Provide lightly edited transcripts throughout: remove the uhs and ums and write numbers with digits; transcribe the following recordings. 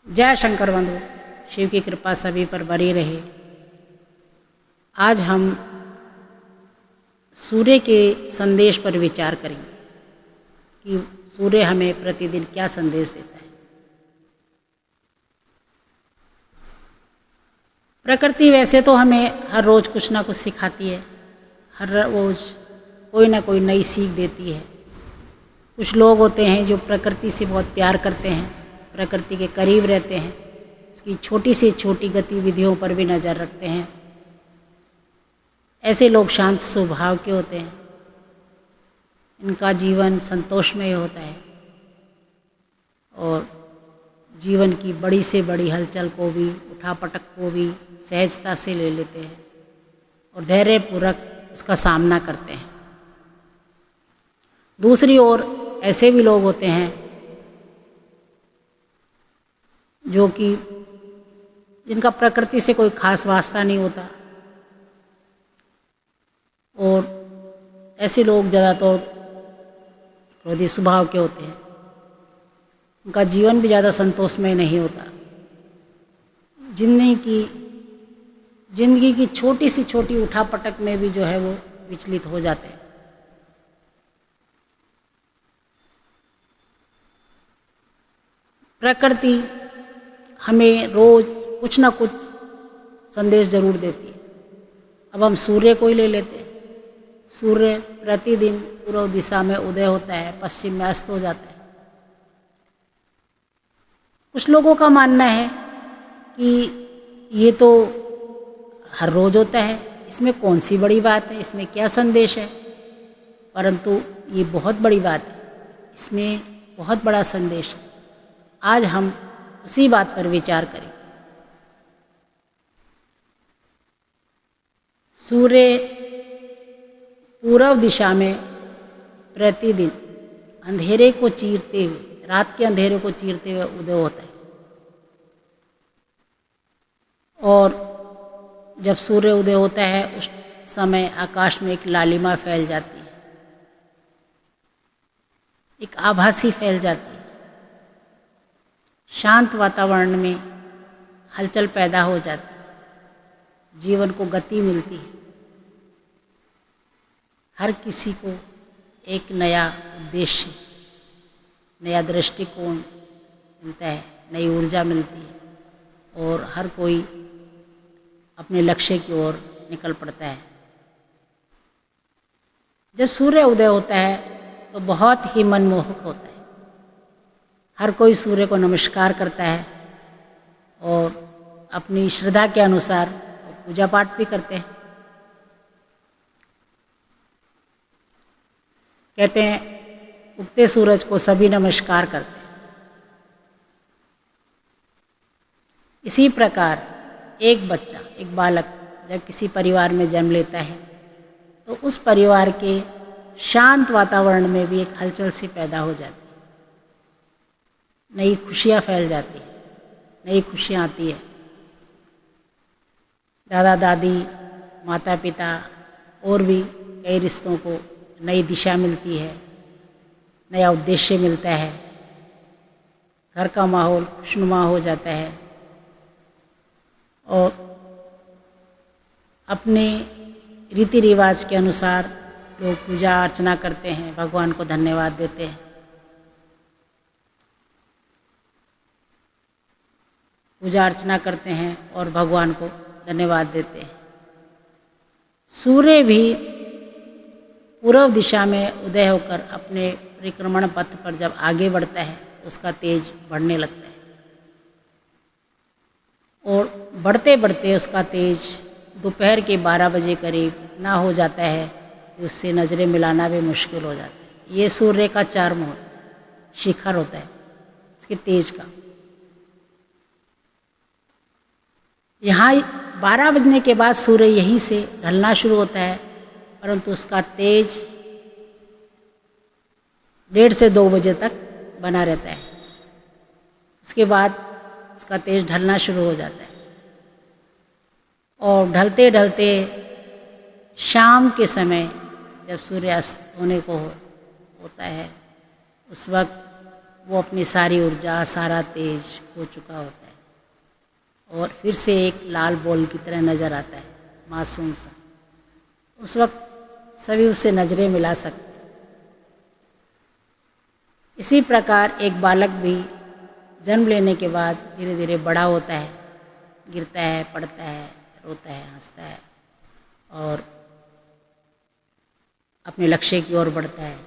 जय शंकर बंधु, शिव की कृपा सभी पर बनी रहे। आज हम सूर्य के संदेश पर विचार करेंगे कि सूर्य हमें प्रतिदिन क्या संदेश देता है। प्रकृति वैसे तो हमें हर रोज़ कुछ ना कुछ सिखाती है, हर रोज़ कोई ना कोई नई सीख देती है। कुछ लोग होते हैं जो प्रकृति से बहुत प्यार करते हैं, प्रकृति के करीब रहते हैं, उसकी छोटी से छोटी गतिविधियों पर भी नज़र रखते हैं। ऐसे लोग शांत स्वभाव के होते हैं, इनका जीवन संतोषमय होता है और जीवन की बड़ी से बड़ी हलचल को भी, उठापटक को भी सहजता से ले लेते हैं और धैर्यपूर्वक उसका सामना करते हैं। दूसरी ओर ऐसे भी लोग होते हैं जो कि जिनका प्रकृति से कोई खास वास्ता नहीं होता और ऐसे लोग ज़्यादातर क्रोधी स्वभाव के होते हैं। उनका जीवन भी ज़्यादा संतोषमय नहीं होता। जिंदगी की छोटी से छोटी उठापटक में भी जो है वो विचलित हो जाते हैं। प्रकृति हमें रोज़ कुछ ना कुछ संदेश जरूर देती है। अब हम सूर्य को ही ले लेते हैं। सूर्य प्रतिदिन पूर्व दिशा में उदय होता है, पश्चिम में अस्त हो जाता है। कुछ लोगों का मानना है कि ये तो हर रोज़ होता है, इसमें कौन सी बड़ी बात है, इसमें क्या संदेश है। परंतु ये बहुत बड़ी बात है, इसमें बहुत बड़ा संदेश है। आज हम उसी बात पर विचार करें। सूर्य पूर्व दिशा में प्रतिदिन अंधेरे को चीरते हुए, रात के अंधेरे को चीरते हुए उदय होता है और जब सूर्य उदय होता है उस समय आकाश में एक लालिमा फैल जाती है, एक आभासी फैल जाती है। शांत वातावरण में हलचल पैदा हो जाती है, जीवन को गति मिलती है। हर किसी को एक नया उद्देश्य, नया दृष्टिकोण मिलता है, नई ऊर्जा मिलती है और हर कोई अपने लक्ष्य की ओर निकल पड़ता है। जब सूर्य उदय होता है तो बहुत ही मनमोहक होता है। हर कोई सूर्य को नमस्कार करता है और अपनी श्रद्धा के अनुसार पूजा पाठ भी करते हैं। कहते हैं उगते सूरज को सभी नमस्कार करते हैं। इसी प्रकार एक बच्चा, एक बालक जब किसी परिवार में जन्म लेता है तो उस परिवार के शांत वातावरण में भी एक हलचल सी पैदा हो जाती है। नई खुशियाँ फैल जाती हैं, नई खुशियाँ आती है। दादा दादी, माता पिता और भी कई रिश्तों को नई दिशा मिलती है, नया उद्देश्य मिलता है। घर का माहौल खुशनुमा हो जाता है और अपने रीति रिवाज के अनुसार लोग पूजा अर्चना करते हैं, भगवान को धन्यवाद देते हैं। पूजा अर्चना करते हैं और भगवान को धन्यवाद देते हैं। सूर्य भी पूर्व दिशा में उदय होकर अपने परिक्रमण पथ पर जब आगे बढ़ता है तो उसका तेज बढ़ने लगता है और बढ़ते बढ़ते उसका तेज दोपहर के 12 बजे करीब इतना हो जाता है कि उससे नज़रें मिलाना भी मुश्किल हो जाता है। ये सूर्य का चार्म होता है, शिखर होता है इसके तेज का। यहाँ 12 बजने के बाद सूर्य यहीं से ढलना शुरू होता है, परंतु उसका तेज 1:30 से 2 बजे तक बना रहता है। इसके बाद इसका तेज ढलना शुरू हो जाता है और ढलते ढलते शाम के समय जब सूर्य अस्त होने को होता है उस वक्त वो अपनी सारी ऊर्जा, सारा तेज खो चुका होता है और फिर से एक लाल बॉल की तरह नज़र आता है, मासूम सा। उस वक्त सभी उससे नज़रें मिला सकते हैं। इसी प्रकार एक बालक भी जन्म लेने के बाद धीरे धीरे बड़ा होता है, गिरता है, पड़ता है, रोता है, हंसता है और अपने लक्ष्य की ओर बढ़ता है।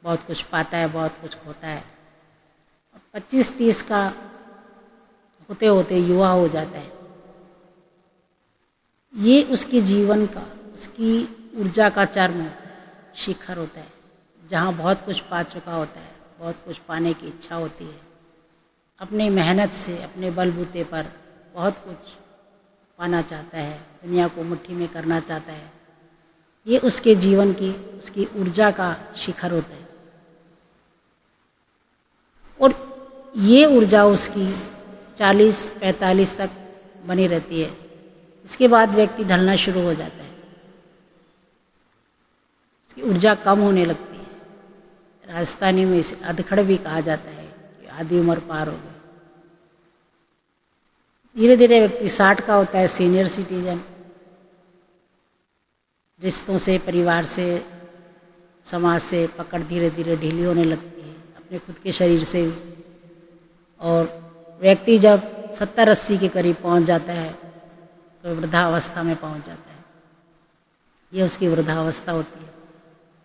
बहुत कुछ पाता है, बहुत कुछ खोता है। 25-30 का होते होते युवा हो जाता है। ये उसके जीवन का, उसकी ऊर्जा का चरम होता है, शिखर होता है, जहाँ बहुत कुछ पा चुका होता है, बहुत कुछ पाने की इच्छा होती है। अपनी मेहनत से, अपने बलबूते पर बहुत कुछ पाना चाहता है, दुनिया को मुट्ठी में करना चाहता है। ये उसके जीवन की, उसकी ऊर्जा का शिखर होता है और ये ऊर्जा उसकी 40-45 तक बनी रहती है। इसके बाद व्यक्ति ढलना शुरू हो जाता है, उसकी ऊर्जा कम होने लगती है। राजस्थानी में इसे अधखड़ भी कहा जाता है कि आधी उम्र पार हो गई। धीरे धीरे व्यक्ति 60 का होता है, सीनियर सिटीजन। रिश्तों से, परिवार से, समाज से पकड़ धीरे धीरे ढीली होने लगती है, अपने खुद के शरीर से भी। और व्यक्ति जब 70-80 के करीब पहुंच जाता है तो वृद्धावस्था में पहुंच जाता है। ये उसकी वृद्धावस्था होती है।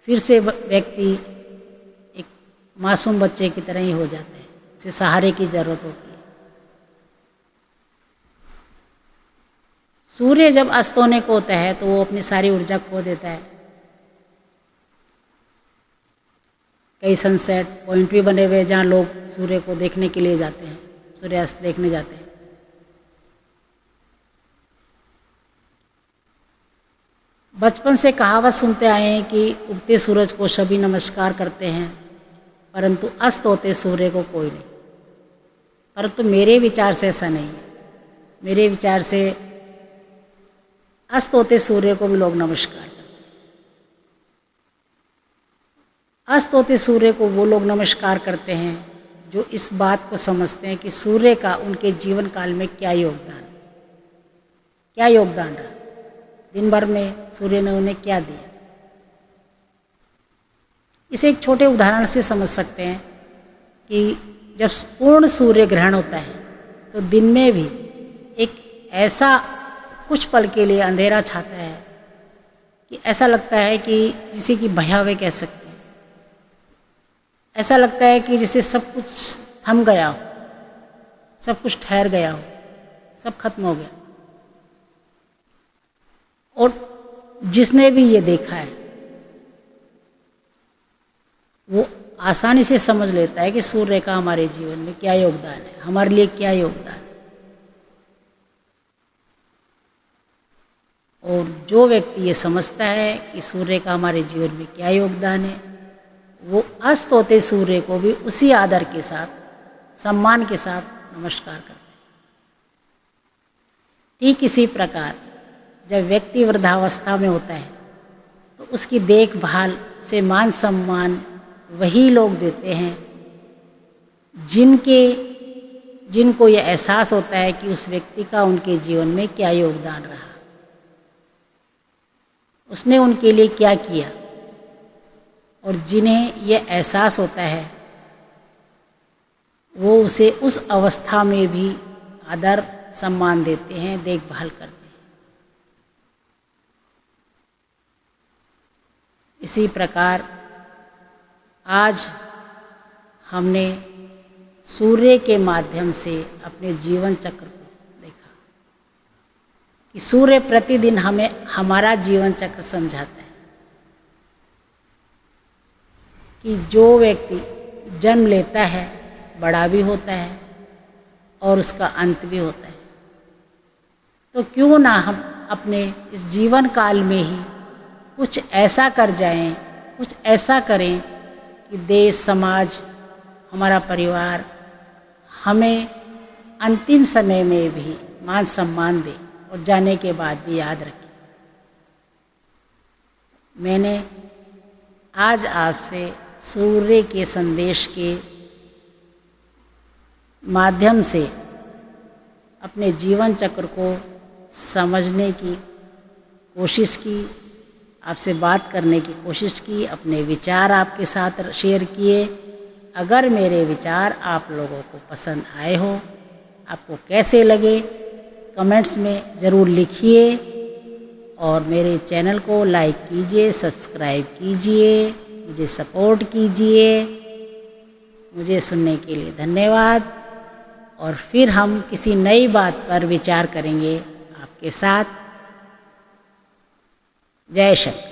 फिर से व्यक्ति एक मासूम बच्चे की तरह ही हो जाता है, इसे सहारे की ज़रूरत होती है। सूर्य जब अस्त होने को होता है तो वो अपनी सारी ऊर्जा खो देता है। कई सनसेट पॉइंट भी बने हुए हैं जहाँ लोग सूर्य को देखने के लिए जाते हैं, सूर्यास्त देखने जाते हैं। बचपन से कहावत सुनते आए हैं कि उगते सूरज को सभी नमस्कार करते हैं, परंतु अस्त होते सूर्य को कोई नहीं। परंतु मेरे विचार से ऐसा नहीं है। मेरे विचार से अस्त होते सूर्य को भी लोग नमस्कार करते हैं। अस्त होते सूर्य को वो लोग नमस्कार करते हैं जो इस बात को समझते हैं कि सूर्य का उनके जीवन काल में क्या योगदान रहा, दिन भर में सूर्य ने उन्हें क्या दिया। इसे एक छोटे उदाहरण से समझ सकते हैं कि जब पूर्ण सूर्य ग्रहण होता है तो दिन में भी एक ऐसा कुछ पल के लिए अंधेरा छाता है कि ऐसा लगता है कि जिसे कि भयावह कह सकते हैं। ऐसा लगता है कि जैसे सब कुछ थम गया हो, सब कुछ ठहर गया हो, सब खत्म हो गया। और जिसने भी ये देखा है वो आसानी से समझ लेता है कि सूर्य का हमारे जीवन में क्या योगदान है, हमारे लिए क्या योगदान है। और जो व्यक्ति ये समझता है कि सूर्य का हमारे जीवन में क्या योगदान है, वो अस्त होते सूर्य को भी उसी आदर के साथ, सम्मान के साथ नमस्कार करते हैं। ठीक इसी प्रकार जब व्यक्ति वृद्धावस्था में होता है तो उसकी देखभाल से मान सम्मान वही लोग देते हैं जिनको ये एहसास होता है कि उस व्यक्ति का उनके जीवन में क्या योगदान रहा, उसने उनके लिए क्या किया। और जिन्हें यह एहसास होता है वो उसे उस अवस्था में भी आदर सम्मान देते हैं, देखभाल करते हैं। इसी प्रकार आज हमने सूर्य के माध्यम से अपने जीवन चक्र को देखा कि सूर्य प्रतिदिन हमें हमारा जीवन चक्र समझाता है कि जो व्यक्ति जन्म लेता है बड़ा भी होता है और उसका अंत भी होता है। तो क्यों ना हम अपने इस जीवन काल में ही कुछ ऐसा कर जाएं, कुछ ऐसा करें कि देश, समाज, हमारा परिवार हमें अंतिम समय में भी मान सम्मान दे और जाने के बाद भी याद रखें। मैंने आज आपसे सूर्य के संदेश के माध्यम से अपने जीवन चक्र को समझने की कोशिश की, आपसे बात करने की कोशिश की, अपने विचार आपके साथ शेयर किए। अगर मेरे विचार आप लोगों को पसंद आए हो, आपको कैसे लगे, कमेंट्स में ज़रूर लिखिए और मेरे चैनल को लाइक कीजिए, सब्सक्राइब कीजिए, मुझे सपोर्ट कीजिए। मुझे सुनने के लिए धन्यवाद और फिर हम किसी नई बात पर विचार करेंगे आपके साथ। जय शंकर।